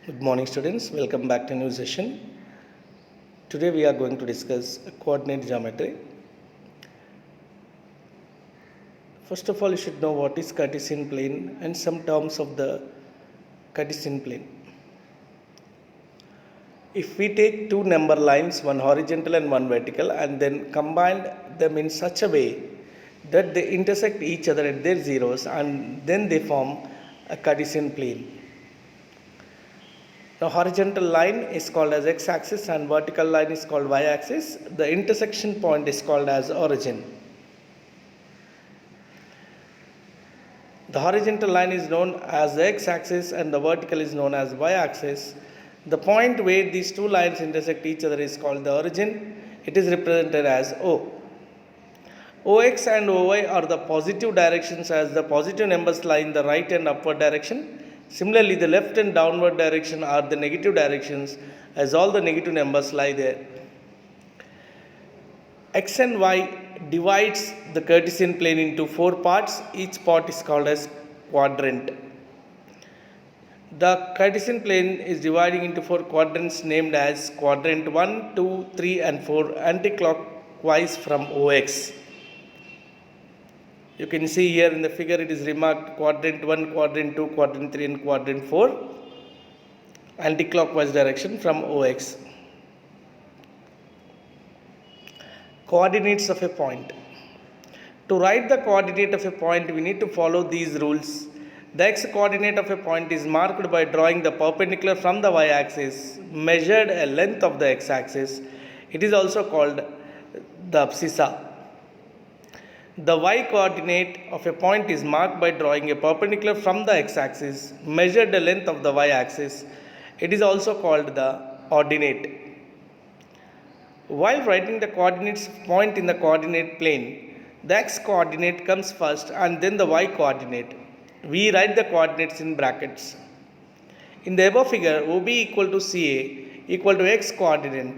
Good morning, students. Welcome back to new session. Today we are going to discuss coordinate geometry. First of all, you should know what is Cartesian plane and some terms of the Cartesian plane. If we take two number lines, one horizontal and one vertical, and then combine them in such a way that they intersect each other at their zeros, and then they form a Cartesian plane. The horizontal line is called as x-axis and vertical line is called y-axis. The intersection point is called as origin. The horizontal line is known as the x-axis and the vertical is known as y-axis. The point where these two lines intersect each other is called the origin. It is represented as O. OX and OY are the positive directions as the positive numbers lie in the right and upward direction. Similarly, the left and downward direction are the negative directions as all the negative numbers lie there. X and Y divides the Cartesian plane into four parts. Each part is called as quadrant. The Cartesian plane is dividing into four quadrants named as quadrant 1, 2, 3 and 4 anti-clockwise from OX. You can see here in the figure it is remarked quadrant 1, quadrant 2, quadrant 3 and quadrant 4 anti-clockwise direction from OX. Coordinates of a point. To write the coordinate of a point we need to follow these rules. The x-coordinate of a point is marked by drawing the perpendicular from the y-axis, measured a length of the x-axis. It is also called the abscissa. The y-coordinate of a point is marked by drawing a perpendicular from the x-axis, measured the length of the y-axis. It is also called the ordinate. While writing the coordinates of point in the coordinate plane, the x-coordinate comes first and then the y-coordinate. We write the coordinates in brackets. In the above figure, OB equal to CA equal to x-coordinate,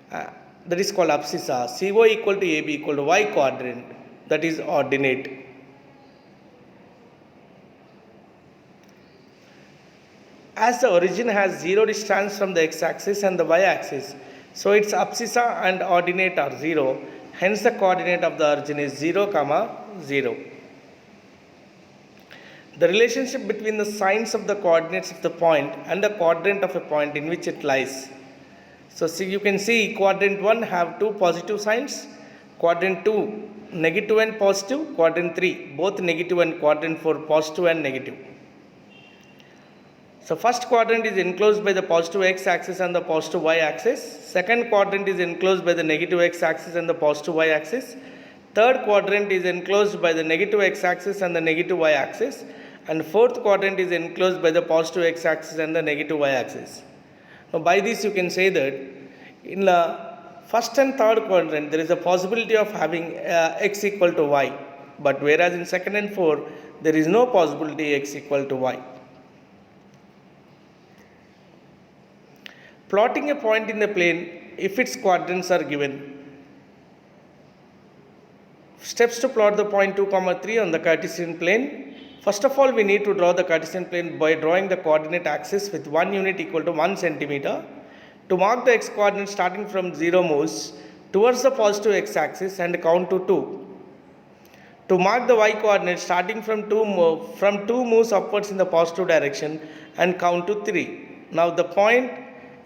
that is called abscissa. CO equal to AB equal to y-coordinate, that is ordinate. As the origin has zero distance from the x-axis and the y-axis, so its abscissa and ordinate are 0. Hence the coordinate of the origin is 0, 0. The relationship between the signs of the coordinates of the point and the quadrant of a point in which it lies. So you can see quadrant 1 have two positive signs, quadrant 2 negative and positive, quadrant 3 both negative and quadrant 4 positive and negative. So first quadrant is enclosed by the positive x-axis and the positive y-axis. Second quadrant is enclosed by the negative x-axis and the positive y-axis. Third quadrant is enclosed by the negative x-axis and the negative y-axis. And fourth quadrant is enclosed by the positive x-axis and the negative y-axis. Now by this you can say that in the first and third quadrant there is a possibility of having x equal to y. But whereas in second and fourth there is no possibility x equal to y. Plotting a point in the plane if its quadrants are given. Steps to plot the point 2, 3 on the Cartesian plane. First of all, we need to draw the Cartesian plane by drawing the coordinate axis with one unit equal to 1 centimeter. To mark the x-coordinate starting from 0 moves towards the positive x-axis and count to 2. To mark the y-coordinate starting from 2 moves upwards in the positive direction and count to 3. Now the point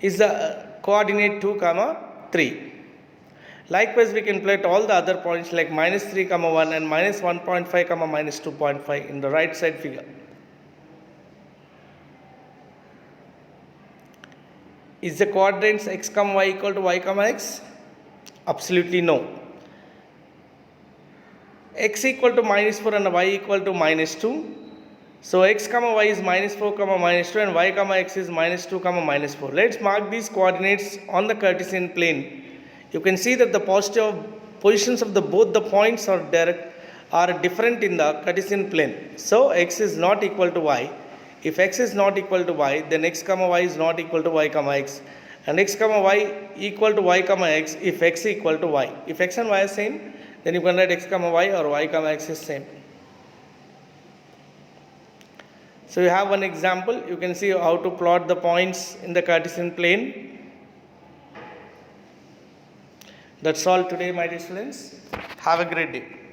is the coordinate 2, 3. Likewise, we can plot all the other points like -3, 1 and -1.5, -2.5 in the right side figure. Is the quadrants x, y equal to y, x? Absolutely no. X equal to -4 and y equal to -2. So x, y is -4, -2 and y, x is -2, -4. Let's mark these coordinates on the Cartesian plane. You can see that the positive positions of both the points are different in the Cartesian plane. So x is not equal to y. If x is not equal to y, then x, y is not equal to y, x. And x, y equal to y, x if x equal to y. If x and y are same, then you can write x, y or y, x is same. So you have one example. You can see how to plot the points in the Cartesian plane. That's all today, my dear students. Have a great day.